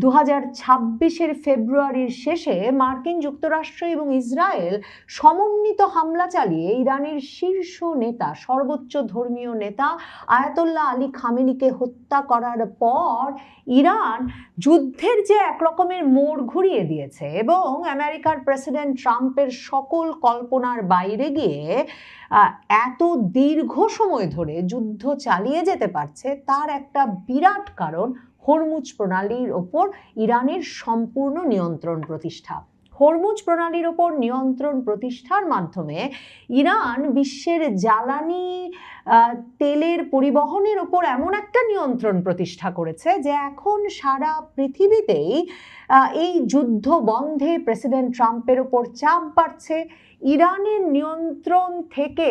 2026-এর ফেব্রুয়ারির শেষে মার্কিন যুক্তরাষ্ট্র এবং ইসরায়েল সমন্বিত হামলা চালিয়ে ইরানের শীর্ষ নেতা, সর্বোচ্চ ধর্মীয় নেতা আয়াতোল্লাহ আলী খামেনিকে হত্যা করার পর ইরান যুদ্ধের যে এক রকমের মোড় ঘুরিয়ে দিয়েছে এবং আমেরিকার প্রেসিডেন্ট ট্রাম্পের সকল কল্পনার বাইরে গিয়ে এত দীর্ঘ সময় ধরে যুদ্ধ চালিয়ে যেতে পারছে, তার একটা বিরাট কারণ হরমুজ প্রণালীর ওপর ইরানের সম্পূর্ণ নিয়ন্ত্রণ প্রতিষ্ঠা। হরমুজ প্রণালীর ওপর নিয়ন্ত্রণ প্রতিষ্ঠার মাধ্যমে ইরান বিশ্বের জ্বালানি তেলের পরিবহনের ওপর এমন একটা নিয়ন্ত্রণ প্রতিষ্ঠা করেছে যে এখন সারা পৃথিবীতেই এই যুদ্ধ বন্ধে প্রেসিডেন্ট ট্রাম্পের ওপর চাপ বাড়ছে। ইরানের নিয়ন্ত্রণ থেকে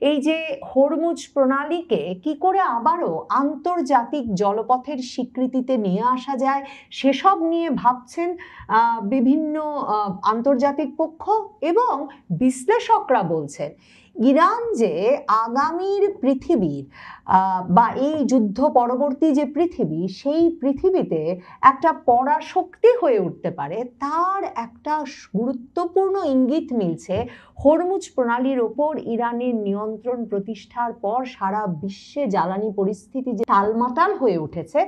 এই যে হরমুজ প্রণালীকে কি করে আবারও আন্তর্জাতিক জলপথের স্বীকৃতিতে নিয়ে আসা যায় সেসব নিয়ে ভাবছেন বিভিন্ন আন্তর্জাতিক পক্ষ এবং বিশ্লেষকরা বলছেন ইরান যে আগামীর পৃথিবীর বা এই যুদ্ধ পরবর্তী যে পৃথিবী, সেই পৃথিবীতে একটা পরাশক্তি হয়ে উঠতে পারে, তার একটা গুরুত্বপূর্ণ ইঙ্গিত মিলছে হরমুজ প্রণালীর ওপর ইরানের নিয়ন্ত্রণ প্রতিষ্ঠার পর সারা বিশ্বে জ্বালানি পরিস্থিতি যে টালমাটাল হয়ে উঠেছে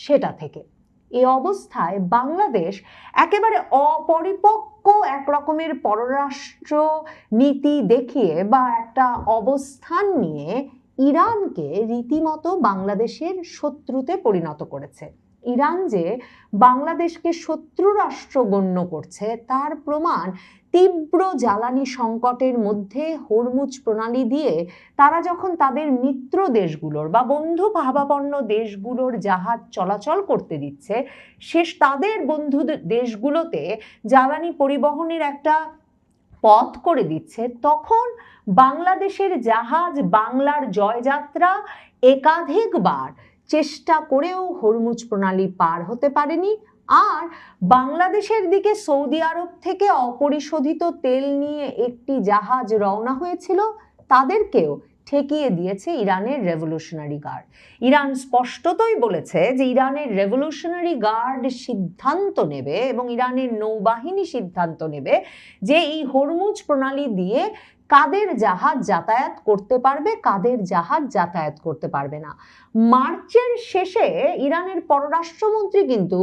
সেটা থেকে। এই অবস্থায় বাংলাদেশ একেবারে অপরিপক্ক এক রকমের পররাষ্ট্র নীতি দেখিয়ে বা একটা অবস্থান নিয়ে ইরানকে রীতিমতো বাংলাদেশের শত্রুতে পরিণত করেছে। ইরান যে বাংলাদেশকে শত্রু রাষ্ট্র গণ্য করছে তার প্রমাণ তীব্র জ্বালানি সংকটের মধ্যে হরমুজ প্রণালী দিয়ে তারা যখন তাদের মিত্র দেশগুলোর বা বন্ধু ভাবাপন্ন দেশগুলোর জাহাজ চলাচল করতে দিচ্ছে, তাদের বন্ধু দেশগুলোতে জ্বালানি পরিবহনের একটা পথ করে দিচ্ছে, তখন বাংলাদেশের জাহাজ বাংলার জয়যাত্রা একাধিকবার চেষ্টা করেও হরমুজ প্রণালী পার হতে পারেনি। আর বাংলাদেশের দিকে সৌদি আরব থেকে অপরিশোধিত তেল নিয়ে একটি জাহাজ রওনা হয়েছিল, তাদেরকেও ঠেকিয়ে দিয়েছে ইরানের রেভলিউশনারি গার্ড। ইরান স্পষ্টতই বলেছে যে ইরানের রেভলিউশনারি গার্ড সিদ্ধান্ত নেবে এবং ইরানের নৌবাহিনী সিদ্ধান্ত নেবে যে এই হরমুজ প্রণালী দিয়ে কাদের জাহাজ যাতায়াত করতে পারবে, কাদের জাহাজ যাতায়াত করতে পারবে না। মার্চের শেষে ইরানের পররাষ্ট্রমন্ত্রী কিন্তু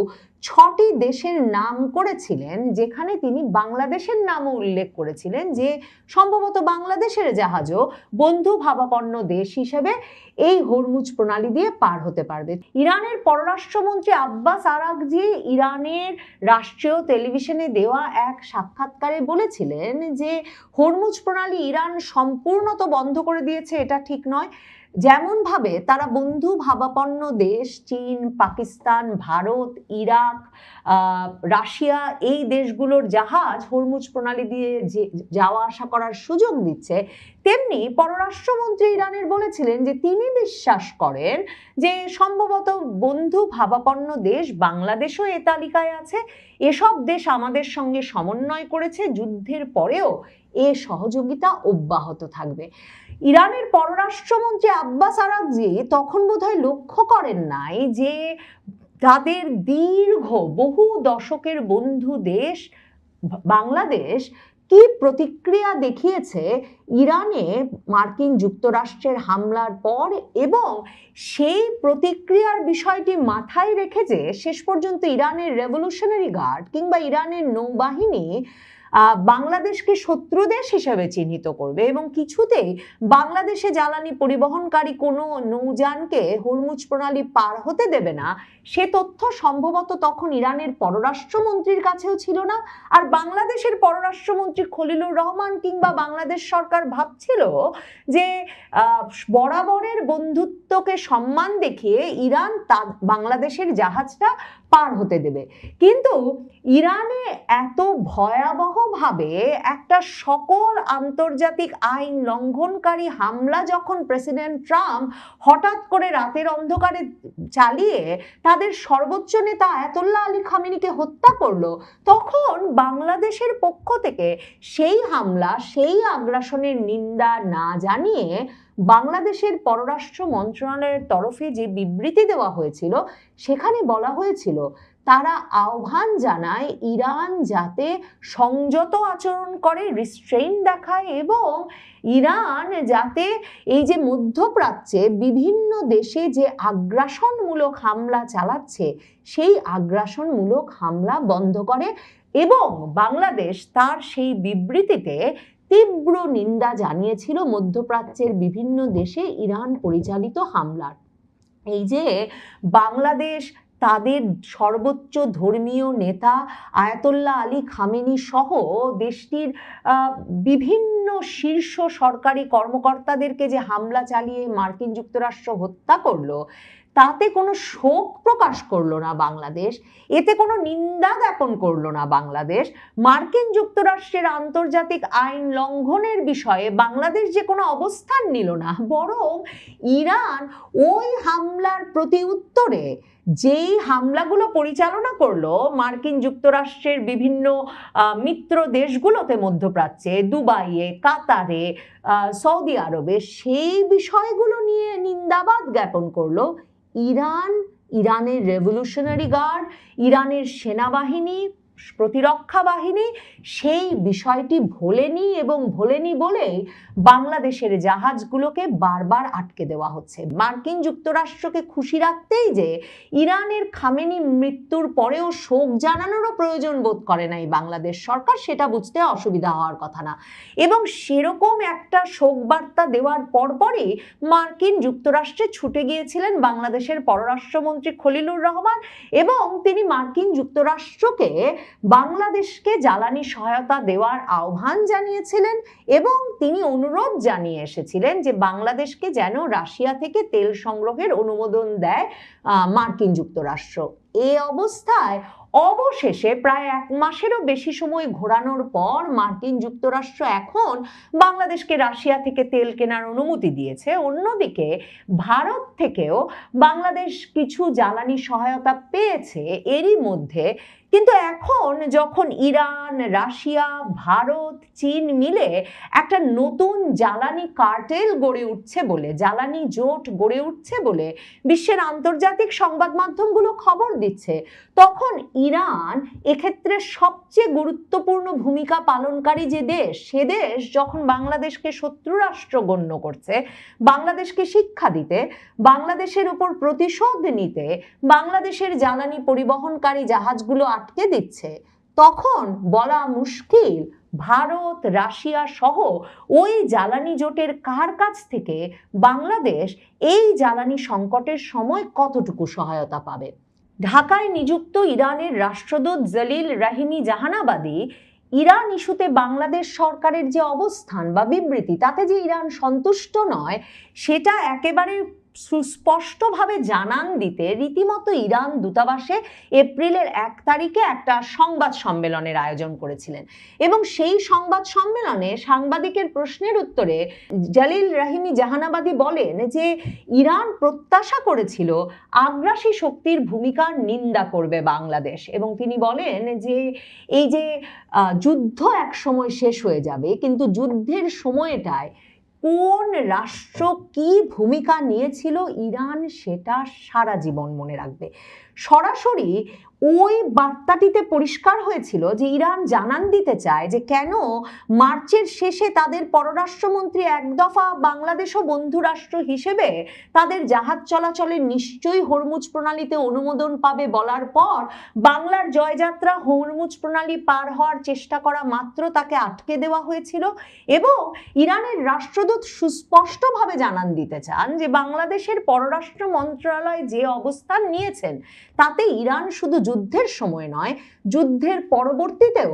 6টি দেশের নাম করেছিলেন, যেখানে তিনি বাংলাদেশের নামও উল্লেখ করেছিলেন যে সম্ভবত বাংলাদেশের জাহাজও বন্ধু ভাবাপন্ন দেশ হিসেবে এই হরমুজ প্রণালী দিয়ে পার হতে পারবে। ইরানের পররাষ্ট্রমন্ত্রী আব্বাস আরাগচি ইরানের রাষ্ট্রীয় টেলিভিশনে দেওয়া এক সাক্ষাৎকারে বলেছিলেন যে হরমুজ প্রণালী ইরান সম্পূর্ণত বন্ধ করে দিয়েছে এটা ঠিক নয়। যেমন ভাবে তারা বন্ধু ভাবাপন্ন দেশ চীন, পাকিস্তান, ভারত, ইরাক, রাশিয়া এই দেশগুলোর জাহাজ হরমুজ প্রণালী দিয়ে যাওয়া আসা করার সুযোগ দিচ্ছে, তেমনি পররাষ্ট্রমন্ত্রী ইরানের বলেছিলেন যে তিনি বিশ্বাস করেন যে সম্ভবত বন্ধু ভাবাপন্ন দেশ বাংলাদেশও এ তালিকায় আছে। এসব দেশ আমাদের সঙ্গে সমন্বয় করেছে, যুদ্ধের পরেও এ সহযোগিতা অব্যাহত থাকবে। ইরানের পররাষ্ট্রমন্ত্রী আব্বাস আরাগচি তখন বোধহয় লক্ষ্য করেন নাই যে তাদের দীর্ঘ বহু দশকের বন্ধু দেশ বাংলাদেশ কি প্রতিক্রিয়া দেখিয়েছে ইরানে মার্কিন যুক্তরাষ্ট্রের হামলার পর, এবং সেই প্রতিক্রিয়ার বিষয়টি মাথায় রেখে যে শেষ পর্যন্ত ইরানের রেভলিউশনারি গার্ড কিংবা ইরানের নৌবাহিনী বাংলাদেশকে শত্রু দেশ হিসেবে চিহ্নিত করবে এবং কিছুতেই বাংলাদেশে জ্বালানি পরিবহনকারী কোনো নৌযানকে হরমুজ প্রণালী পার হতে দেবে না, সে তথ্য সম্ভবত তখন ইরানের পররাষ্ট্রমন্ত্রীর কাছেও ছিল না। আর বাংলাদেশের পররাষ্ট্রমন্ত্রী খলিলুর রহমান কিংবা বাংলাদেশ সরকার ভাবছিল যে বরাবরের বন্ধুত্বকে সম্মান দেখিয়ে ইরান বাংলাদেশের জাহাজটা পার হতে দেবে। কিন্তু ইরানে এত ভয়াবহভাবে একটা সকল আন্তর্জাতিক আইন লঙ্ঘনকারী হামলা যখন প্রেসিডেন্ট ট্রাম্প হঠাৎ করে রাতের অন্ধকারে চালিয়ে তাদের সর্বোচ্চ নেতা আয়াতোল্লাহ আলী খামেনিকে হত্যা করলো, তখন বাংলাদেশের পক্ষ থেকে সেই হামলা, সেই আগ্রাসনের নিন্দা না জানিয়ে বাংলাদেশের পররাষ্ট্র মন্ত্রণালয়ের তরফে যে বিবৃতি দেওয়া হয়েছিল সেখানে বলা হয়েছিল তারা আহ্বান জানায় ইরান যাতে সংযত আচরণ করে, রিস্ট্রেইন দেখায়, এবং ইরান যাতে এই যে মধ্যপ্রাচ্যে বিভিন্ন দেশে যে আগ্রাসনমূলক হামলা চালাচ্ছে সেই আগ্রাসনমূলক হামলা বন্ধ করে। এবং বাংলাদেশ তার সেই বিবৃতিতে তীব্র নিন্দা জানিয়েছিল মধ্যপ্রাচ্যের বিভিন্ন দেশে ইরান পরিচালিত হামলার। এই যে বাংলাদেশ তাদের সর্বোচ্চ ধর্মীয় নেতা আয়াতুল্লাহ আলী খামেনি সহ দেশটির বিভিন্ন শীর্ষ সরকারি কর্মকর্তাদেরকে যে হামলা চালিয়ে মার্কিন যুক্তরাষ্ট্র হত্যা করলো, তাতে কোনো শোক প্রকাশ করলো না বাংলাদেশ, এতে কোনো নিন্দা জ্ঞাপন করলো না বাংলাদেশ। মার্কিন যুক্তরাষ্ট্রের আন্তর্জাতিক আইন লঙ্ঘনের বিষয়ে বাংলাদেশ যে কোনো অবস্থান নিল না, বরং ইরান ওই হামলার প্রতি উত্তরে যেই হামলাগুলো পরিচালনা করলো মার্কিন যুক্তরাষ্ট্রের বিভিন্ন মিত্র দেশগুলোতে, মধ্যপ্রাচ্যে, দুবাইয়ে, কাতারে, সৌদি আরবে, সেই বিষয়গুলো নিয়ে নিন্দাবাদ জ্ঞাপন করলো। ইরানের রেভলিউশনারি গার্ড, ইরানের সেনাবাহিনী, প্রতিরক্ষা বাহিনী সেই বিষয়টি ভোলেনি, এবং ভোলেনি বলেই বাংলাদেশের জাহাজগুলোকে বারবার আটকে দেওয়া হচ্ছে। মার্কিন যুক্তরাষ্ট্রকে খুশি রাখতেই যে ইরানের খামেনি মৃত্যুর পরেও শোক জানানোরও প্রয়োজন বোধ করে নাই বাংলাদেশ সরকার, সেটা বুঝতে অসুবিধা হওয়ার কথা না। এবং সেরকম একটা শোক বার্তা দেওয়ার পরপরই মার্কিন যুক্তরাষ্ট্রে ছুটে গিয়েছিলেন বাংলাদেশের পররাষ্ট্রমন্ত্রী খলিলুর রহমান, এবং তিনি মার্কিন যুক্তরাষ্ট্রকে বাংলাদেশকে জ্বালানি সহায়তা দেওয়ার আহ্বান জানিয়েছিলেন, এবং তিনি অনুরোধ জানিয়ে এসেছিলেন যে বাংলাদেশকে যেন রাশিয়া থেকে তেল সংগ্রহের অনুমোদন দেয় মার্কিন যুক্তরাষ্ট্র। এই অবস্থায় অবশেষে প্রায় 1 মাসেরও বেশি সময় ঘোরানোর পর মার্কিন যুক্তরাষ্ট্র এখন বাংলাদেশকে রাশিয়া থেকে তেল কেনার অনুমতি দিয়েছে। অন্যদিকে ভারত থেকেও বাংলাদেশ কিছু জ্বালানি সহায়তা পেয়েছে এরই মধ্যে। কিন্তু এখন যখন ইরান, রাশিয়া, ভারত, চীন মিলে একটা নতুন জ্বালানি কার্টেল গড়ে উঠছে বলে, জ্বালানি জোট গড়ে উঠছে বলে বিশ্বের আন্তর্জাতিক সংবাদ মাধ্যমগুলো খবর দিচ্ছে, তখন ইরান এক্ষেত্রে সবচেয়ে গুরুত্বপূর্ণ ভূমিকা পালনকারী যে দেশ, সে দেশ যখন বাংলাদেশকে শত্রু রাষ্ট্র গণ্য করছে, বাংলাদেশকে শিক্ষা দিতে, বাংলাদেশের উপর প্রতিশোধ নিতে বাংলাদেশের জ্বালানি পরিবহনকারী জাহাজগুলো আটকে দিচ্ছে, তখন বলা মুশকিল ভারত, রাশিয়া সহ ওই জ্বালানি জোটের কার কাছ থেকে বাংলাদেশ এই জ্বালানি সংকটের সময় কতটুকু সহায়তা পাবে। ঢাকায় নিযুক্ত ইরানের রাষ্ট্রদূত জলিল রাহিমি জাহানাবাদী ইরান ইস্যুতে বাংলাদেশ সরকারের যে অবস্থান বা বিবৃতি, তাতে যে ইরান সন্তুষ্ট নয় সেটা একেবারে সুস্পষ্টভাবে জানান দিতে রীতিমতো ইরান দূতাবাসে এপ্রিলের 1 তারিখে একটা সংবাদ সম্মেলনের আয়োজন করেছিলেন, এবং সেই সংবাদ সম্মেলনে সাংবাদিকের প্রশ্নের উত্তরে জলিল রাহিমি জাহানাবাদী বলেন যে ইরান প্রত্যাশা করেছিল আগ্রাসী শক্তির ভূমিকার নিন্দা করবে বাংলাদেশ, এবং তিনি বলেন যে এই যে যুদ্ধ এক সময় শেষ হয়ে যাবে, কিন্তু যুদ্ধের সময়টায় কোন রাষ্ট্র কি ভূমিকা নিয়েছিল ইরান সেটা সারা জীবন মনে রাখবে। সরাসরি ওই বার্তাটিতে পরিষ্কার হয়েছিল যে ইরান জানান দিতে চায় যে কেন মার্চের শেষে তাদের পররাষ্ট্রমন্ত্রী এক দফা বাংলাদেশ ও বন্ধু রাষ্ট্র হিসেবে তাদের জাহাজ চলাচলের নিশ্চয়ই হরমুজ প্রণালীতে অনুমোদন পাবে বলার পর বাংলার জয়যাত্রা হরমুজ প্রণালী পার হওয়ার চেষ্টা করা মাত্র তাকে আটকে দেওয়া হয়েছিল। এবং ইরানের রাষ্ট্রদূত সুস্পষ্টভাবে জানান দিতে চান যে বাংলাদেশের পররাষ্ট্র মন্ত্রণালয় যে অবস্থান নিয়েছেন তাতে ইরান শুধু যুদ্ধের সময় নয়, যুদ্ধের পরবর্তীতেও